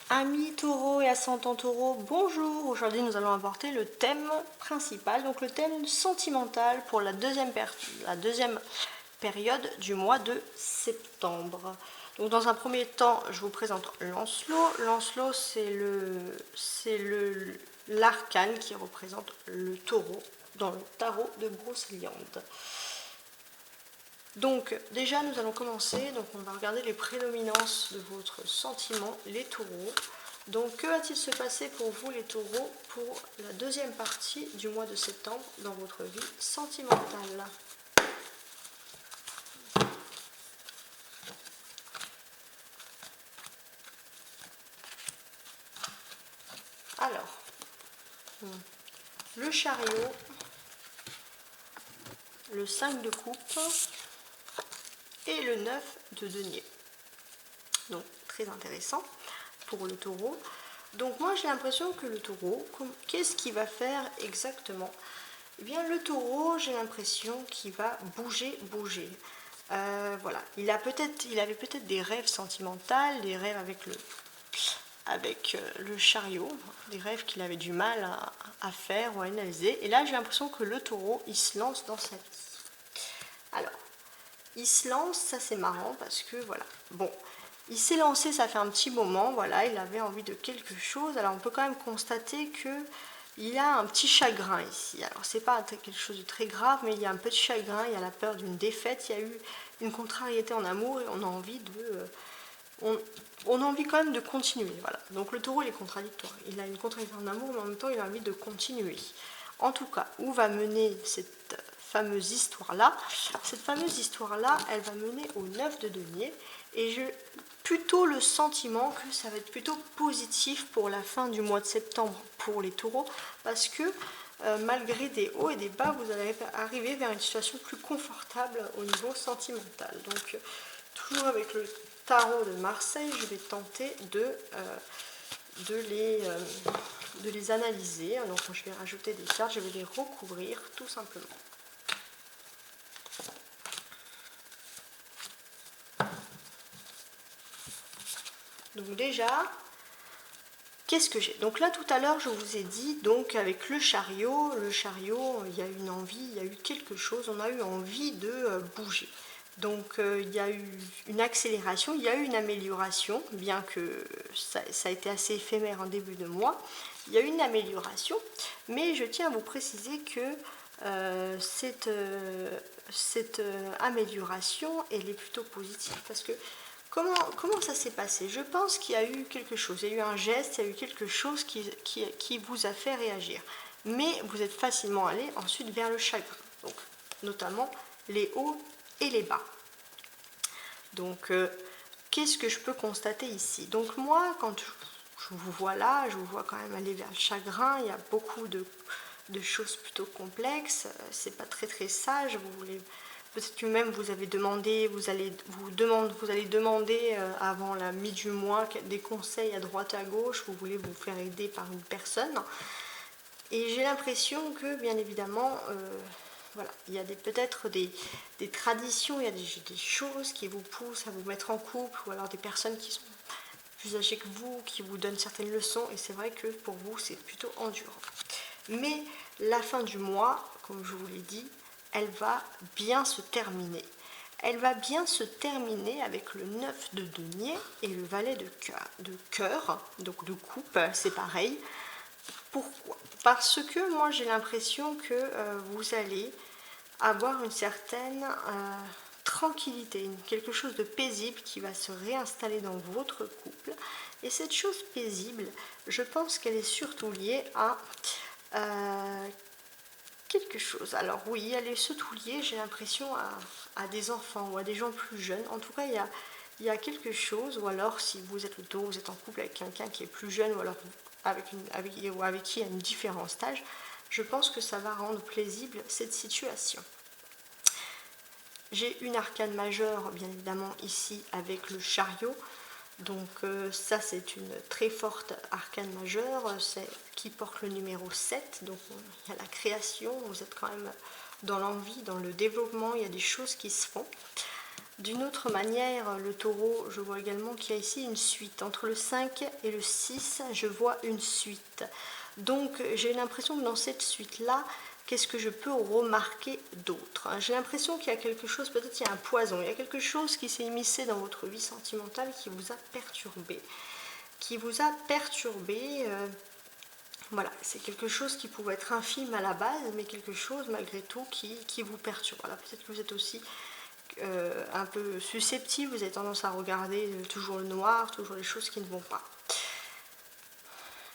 Amis taureaux et ascendants taureaux, bonjour! Aujourd'hui nous allons aborder le thème principal, donc le thème sentimental pour la deuxième période du mois de septembre. Donc dans un premier temps, je vous présente Lancelot. Lancelot, c'est l'arcane qui représente le taureau dans le tarot de Brocéliande. Donc déjà nous allons commencer, donc on va regarder les prédominances de votre sentiment, les taureaux. Donc que va-t-il se passer pour vous les taureaux pour la deuxième partie du mois de septembre dans votre vie sentimentale? Alors, le chariot, le 5 de coupe et le 9 de denier. Donc très intéressant pour le taureau. Donc moi j'ai l'impression que le taureau, qu'est-ce qu'il va faire exactement? Eh bien le taureau, j'ai l'impression qu'il va bouger. Voilà, il avait peut-être des rêves sentimentaux, des rêves avec le chariot, des rêves qu'il avait du mal à faire ou à analyser. Et là j'ai l'impression que le taureau, il se lance dans sa vie. Alors, il se lance, ça c'est marrant parce que voilà, bon, il s'est lancé, ça fait un petit moment, voilà, il avait envie de quelque chose. Alors on peut quand même constater que il y a un petit chagrin ici. Alors c'est pas quelque chose de très grave, mais il y a un petit chagrin, il y a la peur d'une défaite, il y a eu une contrariété en amour et on a envie on a envie quand même de continuer. Voilà. Donc le taureau il est contradictoire. Il a une contrariété en amour, mais en même temps il a envie de continuer. En tout cas, où va mener cette fameuse histoire-là? Cette fameuse histoire-là, elle va mener au 9 de denier. Et j'ai plutôt le sentiment que ça va être plutôt positif pour la fin du mois de septembre pour les taureaux, parce que malgré des hauts et des bas, vous allez arriver vers une situation plus confortable au niveau sentimental. Donc, toujours avec le tarot de Marseille, je vais tenter de les analyser. Donc, je vais rajouter des cartes, je vais les recouvrir tout simplement. Donc déjà, qu'est-ce que j'ai? Donc là tout à l'heure je vous ai dit, donc avec le chariot, il y a une envie, il y a eu quelque chose, on a eu envie de bouger. Donc il y a eu une accélération, il y a eu une amélioration, bien que ça a été assez éphémère en début de mois. Il y a eu une amélioration, mais je tiens à vous préciser que cette amélioration, elle est plutôt positive parce que comment ça s'est passé? Je pense qu'il y a eu quelque chose, il y a eu un geste, il y a eu quelque chose qui vous a fait réagir. Mais vous êtes facilement allé ensuite vers le chagrin, donc notamment les hauts et les bas. Donc, qu'est-ce que je peux constater ici? Donc moi, quand je vous vois là, je vous vois quand même aller vers le chagrin, il y a beaucoup de choses plutôt complexes, c'est pas très très sage, vous voulez... Peut-être que même vous avez demandé, vous allez demander avant la mi du mois des conseils à droite à gauche, vous voulez vous faire aider par une personne. Et j'ai l'impression que bien évidemment, voilà, il y a peut-être des traditions, il y a des choses qui vous poussent à vous mettre en couple, ou alors des personnes qui sont plus âgées que vous, qui vous donnent certaines leçons, et c'est vrai que pour vous c'est plutôt endurant. Mais la fin du mois, comme je vous l'ai dit, elle va bien se terminer. Elle va bien se terminer avec le 9 de denier et le valet de cœur, donc de coupe, c'est pareil. Pourquoi? Parce que moi j'ai l'impression que vous allez avoir une certaine tranquillité, quelque chose de paisible qui va se réinstaller dans votre couple. Et cette chose paisible, je pense qu'elle est surtout liée à quelque chose. Alors oui, elle est surtout liée, j'ai l'impression, à des enfants ou à des gens plus jeunes. En tout cas, il y a quelque chose, ou alors si vous êtes le taureau, vous êtes en couple avec quelqu'un qui est plus jeune, ou alors avec qui il y a une différence d'âge, je pense que ça va rendre paisible cette situation. J'ai une arcane majeure, bien évidemment, ici avec le chariot. Donc ça, c'est une très forte arcane majeure, qui porte le numéro 7. Donc il y a la création, vous êtes quand même dans l'envie, dans le développement, il y a des choses qui se font. D'une autre manière, le taureau, je vois également qu'il y a ici une suite. Entre le 5 et le 6, je vois une suite. Donc j'ai l'impression que dans cette suite-là, qu'est-ce que je peux remarquer d'autre? J'ai l'impression qu'il y a quelque chose, peut-être il y a un poison, il y a quelque chose qui s'est immiscé dans votre vie sentimentale qui vous a perturbé. Voilà, c'est quelque chose qui pouvait être infime à la base, mais quelque chose malgré tout qui vous perturbe. Voilà, peut-être que vous êtes aussi un peu susceptible, vous avez tendance à regarder toujours le noir, toujours les choses qui ne vont pas.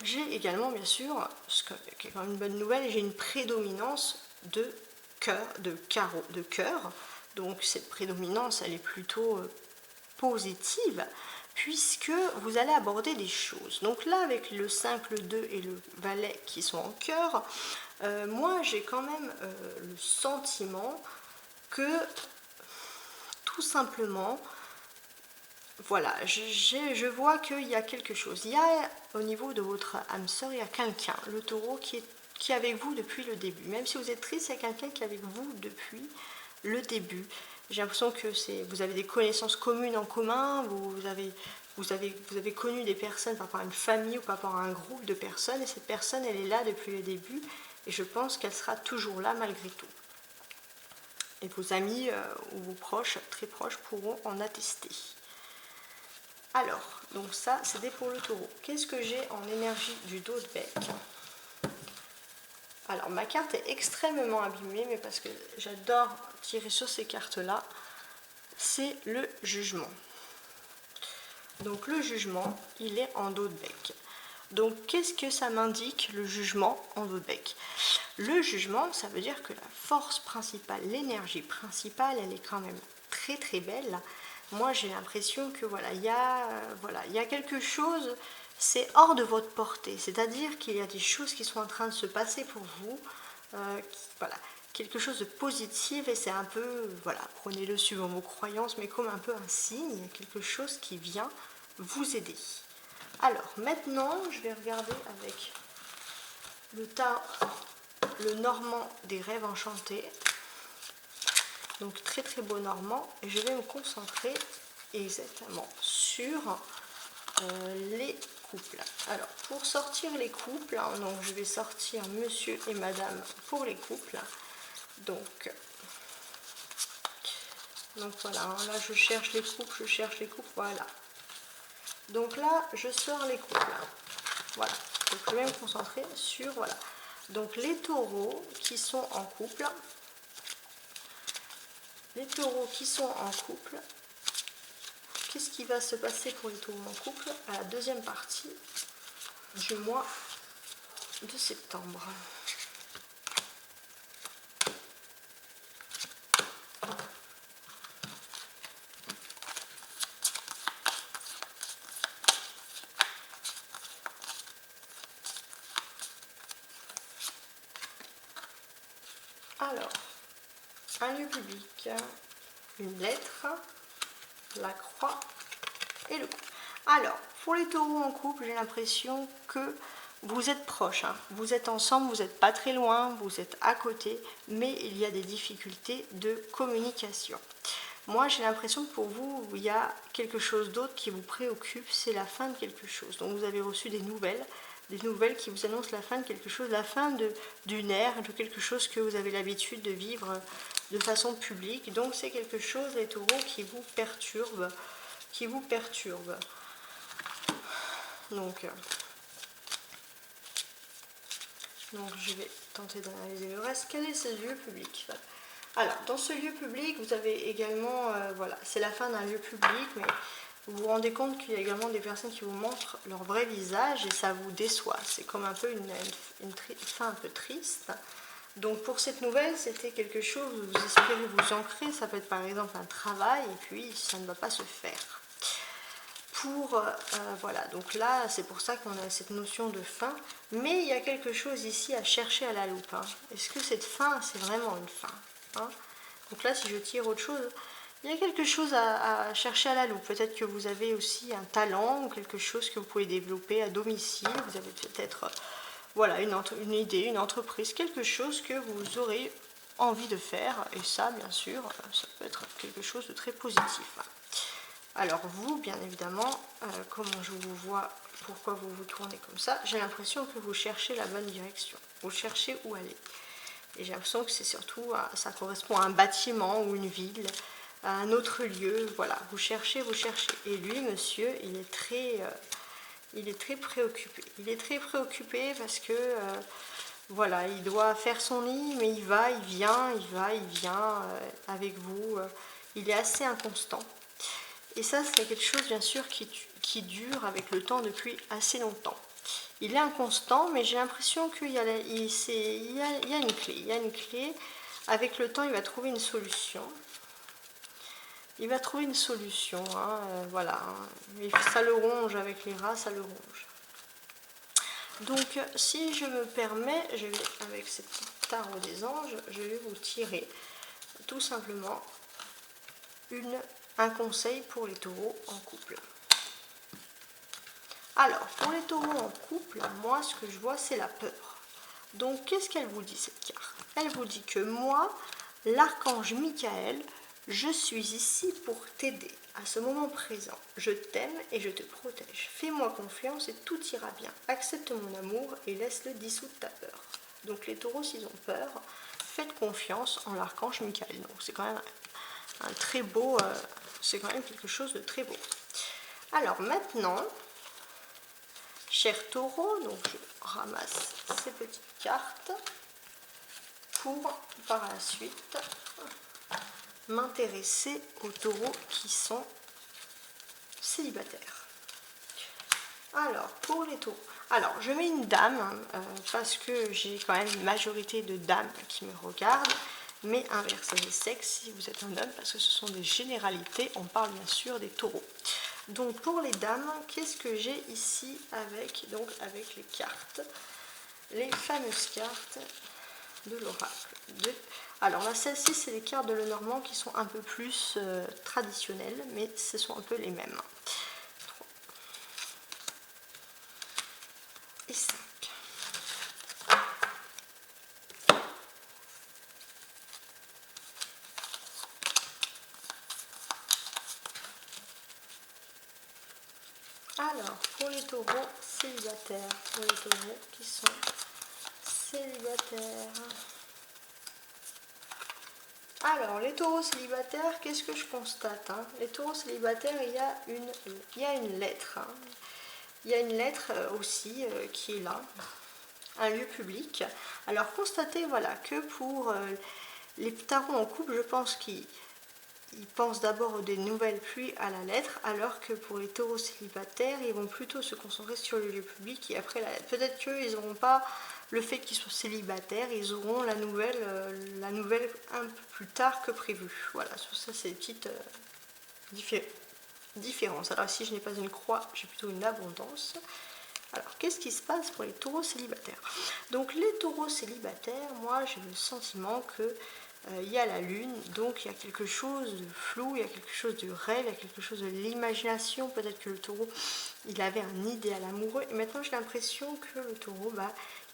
J'ai également, bien sûr, ce qui est quand même une bonne nouvelle, j'ai une prédominance de cœur, de carreau, de cœur. Donc cette prédominance, elle est plutôt positive, puisque vous allez aborder des choses. Donc là, avec le 5, le 2 et le valet qui sont en cœur, moi j'ai quand même le sentiment que tout simplement, voilà, je vois qu'il y a quelque chose. Il y a au niveau de votre âme sœur, il y a quelqu'un, le taureau, qui est avec vous depuis le début. Même si vous êtes triste, il y a quelqu'un qui est avec vous depuis le début. J'ai l'impression que vous avez des connaissances communes en commun, vous avez connu des personnes par rapport à une famille ou par rapport à un groupe de personnes, et cette personne, elle est là depuis le début, et je pense qu'elle sera toujours là malgré tout. Et vos amis ou vos proches, très proches, pourront en attester. Alors, donc ça, c'était pour le taureau. Qu'est-ce que j'ai en énergie du dos de bec? Alors, ma carte est extrêmement abîmée, mais parce que j'adore tirer sur ces cartes-là, c'est le jugement. Donc, le jugement, il est en dos de bec. Donc, qu'est-ce que ça m'indique, le jugement en dos de bec? Le jugement, ça veut dire que la force principale, l'énergie principale, elle est quand même très très belle. Moi, j'ai l'impression que voilà, il y a quelque chose, c'est hors de votre portée. C'est-à-dire qu'il y a des choses qui sont en train de se passer pour vous, voilà, quelque chose de positif, et c'est un peu, voilà, prenez-le suivant vos croyances, mais comme un peu un signe, quelque chose qui vient vous aider. Alors, maintenant, je vais regarder avec le normand des rêves enchantés. Donc, très très beau normand. Et je vais me concentrer exactement sur les couples. Alors, pour sortir les couples, donc je vais sortir monsieur et madame pour les couples. Donc voilà, là je cherche les couples, voilà. Donc là, je sors les couples. Voilà, donc je vais me concentrer sur, voilà. Donc les taureaux qui sont en couple, qu'est-ce qui va se passer pour les taureaux en couple à la deuxième partie du mois de septembre? Alors, un lieu public, une lettre, la croix et le couple. Alors, pour les taureaux en couple, j'ai l'impression que vous êtes proches, vous êtes ensemble, vous n'êtes pas très loin, vous êtes à côté, mais il y a des difficultés de communication. Moi, j'ai l'impression que pour vous, il y a quelque chose d'autre qui vous préoccupe, c'est la fin de quelque chose. Donc vous avez reçu des nouvelles qui vous annoncent la fin de quelque chose, la fin d'une ère, de quelque chose que vous avez l'habitude de vivre de façon publique. Donc c'est quelque chose, les taureaux, qui vous perturbe. Donc je vais tenter d'analyser le reste. Quel est ce lieu public? Alors, dans ce lieu public, vous avez également, voilà, c'est la fin d'un lieu public, mais vous vous rendez compte qu'il y a également des personnes qui vous montrent leur vrai visage et ça vous déçoit. C'est comme un peu une fin un peu triste. Donc pour cette nouvelle, c'était quelque chose où vous espérez vous ancrer. Ça peut être par exemple un travail et puis ça ne va pas se faire. Voilà, donc là, c'est pour ça qu'on a cette notion de fin. Mais il y a quelque chose ici à chercher à la loupe. Est-ce que cette fin, c'est vraiment une fin? Donc là, si je tire autre chose, il y a quelque chose à chercher à la loupe. Peut-être que vous avez aussi un talent ou quelque chose que vous pouvez développer à domicile. Vous avez peut-être voilà, une idée, une entreprise, quelque chose que vous aurez envie de faire, et ça bien sûr ça peut être quelque chose de très positif. Alors vous, bien évidemment, comment je vous vois, pourquoi vous vous tournez comme ça, j'ai l'impression que vous cherchez la bonne direction, vous cherchez où aller. Et j'ai l'impression que c'est surtout, ça correspond à un bâtiment ou une ville, à un autre lieu, voilà, vous cherchez. Et lui, monsieur, il est très préoccupé. Il est très préoccupé parce que, voilà, il doit faire son lit, mais il va, il vient avec vous. Il est assez inconstant. Et ça, c'est quelque chose, bien sûr, qui dure avec le temps depuis assez longtemps. Il est inconstant, mais j'ai l'impression qu'il y a une clé. Il y a une clé. Avec le temps, il va trouver une solution. Il va trouver une solution, hein, voilà. Mais ça le ronge avec les rats, ça le ronge. Donc, si je me permets, je vais, avec cette petite tarot des anges, je vais vous tirer tout simplement un conseil pour les taureaux en couple. Alors, pour les taureaux en couple, moi, ce que je vois, c'est la peur. Donc, qu'est-ce qu'elle vous dit, cette carte? Elle vous dit que moi, l'archange Michael, je suis ici pour t'aider à ce moment présent. Je t'aime et je te protège. Fais-moi confiance et tout ira bien. Accepte mon amour et laisse-le dissoudre ta peur. Donc, les taureaux, s'ils ont peur, faites confiance en l'archange Michael. Donc, c'est quand même un très beau, c'est quand même quelque chose de très beau. Alors, maintenant, chers taureaux, donc je ramasse ces petites cartes pour par la suite m'intéresser aux taureaux qui sont célibataires. Alors, pour les taureaux, alors je mets une dame parce que j'ai quand même une majorité de dames qui me regardent, mais inversez les sexes si vous êtes un homme parce que ce sont des généralités, on parle bien sûr des taureaux. Donc pour les dames, qu'est-ce que j'ai ici avec les cartes, les fameuses cartes de l'oracle. Alors là, celles-ci, c'est les cartes de Lenormand qui sont un peu plus traditionnelles, mais ce sont un peu les mêmes. 3 et 5. Alors, pour les taureaux célibataires, pour les taureaux qui sont célibataires. Alors, les taureaux célibataires, qu'est-ce que je constate, hein? Les taureaux célibataires, il y a une lettre. Hein. Il y a une lettre aussi qui est là, un lieu public. Alors, constatez voilà, que pour les tarots en couple, je pense qu'ils pensent d'abord des nouvelles puis à la lettre, alors que pour les taureaux célibataires, ils vont plutôt se concentrer sur le lieu public et après la lettre. Peut-être qu'ils n'auront pas le fait qu'ils soient célibataires, ils auront la nouvelle un peu plus tard que prévu. Voilà, sur ça c'est des petites différences. Alors ici je n'ai pas une croix, j'ai plutôt une abondance. Alors qu'est-ce qui se passe pour les taureaux célibataires? Donc les taureaux célibataires, moi j'ai le sentiment que il y a la lune, donc il y a quelque chose de flou, il y a quelque chose de rêve, il y a quelque chose de l'imagination. Peut-être que le taureau, il avait un idéal amoureux. Et maintenant, j'ai l'impression que le taureau,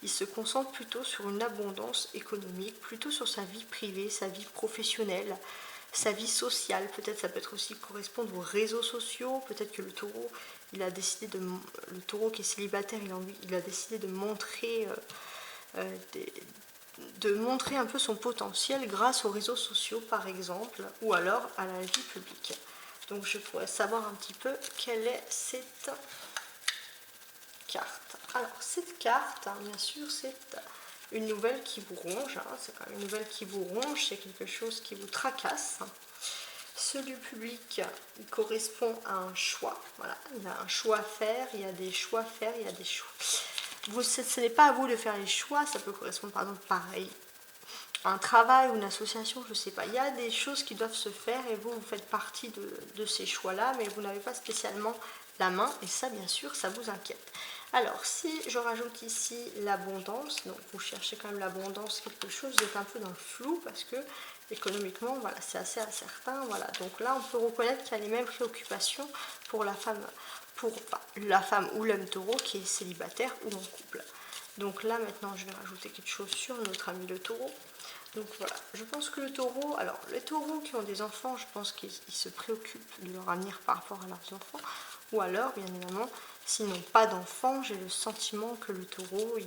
il se concentre plutôt sur une abondance économique, plutôt sur sa vie privée, sa vie professionnelle, sa vie sociale. Peut-être ça peut être aussi correspondre aux réseaux sociaux. Peut-être que le taureau, le taureau qui est célibataire, il a décidé de montrer un peu son potentiel grâce aux réseaux sociaux par exemple, ou alors à la vie publique. Donc je pourrais savoir un petit peu quelle est cette carte. Alors cette carte, hein, bien sûr, c'est une nouvelle qui vous ronge, hein, c'est quand même une nouvelle qui vous ronge, c'est quelque chose qui vous tracasse. Ce lieu public, il correspond à un choix, voilà, il y a un choix à faire, il y a des choix à faire, il y a des choix. Ce n'est pas à vous de faire les choix, ça peut correspondre par exemple pareil un travail ou une association, je ne sais pas. Il y a des choses qui doivent se faire et vous faites partie de ces choix-là, mais vous n'avez pas spécialement la main et ça, bien sûr, ça vous inquiète. Alors, si je rajoute ici l'abondance, donc vous cherchez quand même l'abondance, quelque chose, vous êtes un peu dans le flou parce que économiquement, voilà, c'est assez incertain. Voilà. Donc là, on peut reconnaître qu'il y a les mêmes préoccupations pour la femme ou l'homme taureau qui est célibataire ou en couple. Donc là, maintenant, je vais rajouter quelque chose sur notre ami le taureau. Donc voilà, je pense que le taureau, alors les taureaux qui ont des enfants, je pense qu'ils se préoccupent de leur avenir par rapport à leurs enfants, ou alors, bien évidemment, s'ils n'ont pas d'enfants, j'ai le sentiment que le taureau,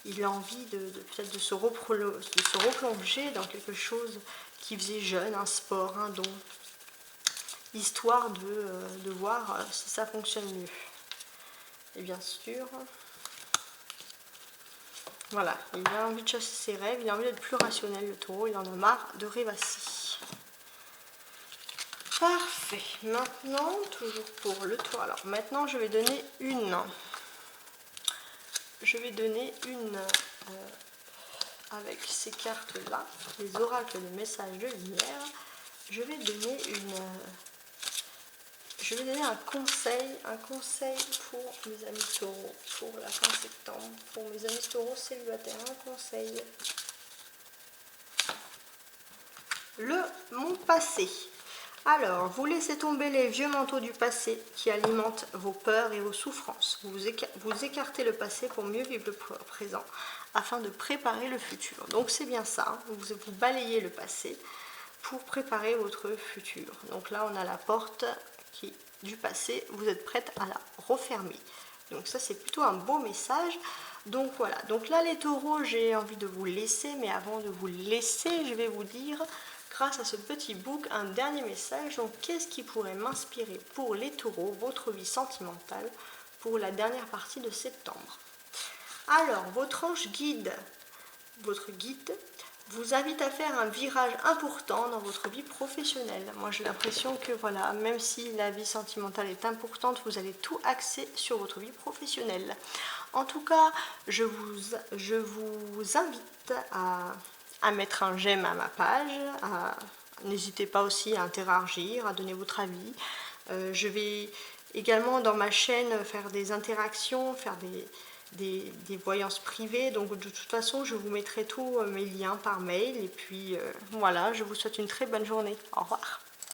il a envie peut-être de se replonger dans quelque chose qui faisait jeune, un sport, un don, histoire de voir si ça fonctionne mieux. Et bien sûr, voilà, il a envie de chasser ses rêves, il a envie d'être plus rationnel, le taureau, il en a marre de rêvasser. Parfait, maintenant, toujours pour le taureau, alors maintenant je vais donner avec ces cartes-là, les oracles de messages de lumière, je vais donner un conseil pour mes amis taureaux, pour la fin septembre, pour mes amis taureaux célibataires, un conseil. Mon passé. Alors, vous laissez tomber les vieux manteaux du passé qui alimentent vos peurs et vos souffrances. Vous écartez le passé pour mieux vivre le présent afin de préparer le futur. Donc c'est bien ça, vous balayez le passé pour préparer votre futur. Donc là, on a la porte du passé, vous êtes prête à la refermer. Donc ça, c'est plutôt un beau message. Donc voilà, donc là les taureaux, j'ai envie de vous laisser, mais avant de vous laisser, je vais vous dire, grâce à ce petit book, un dernier message. Donc qu'est-ce qui pourrait m'inspirer pour les taureaux, votre vie sentimentale, pour la dernière partie de septembre? Alors, votre guide vous invite à faire un virage important dans votre vie professionnelle. Moi, j'ai l'impression que voilà, même si la vie sentimentale est importante, vous allez tout axer sur votre vie professionnelle. En tout cas, je vous invite à mettre un j'aime à ma page. N'hésitez pas aussi à interagir, à donner votre avis. Je vais également dans ma chaîne faire des interactions, faire des voyances privées, donc de toute façon je vous mettrai tous mes liens par mail et puis voilà, je vous souhaite une très bonne journée, au revoir.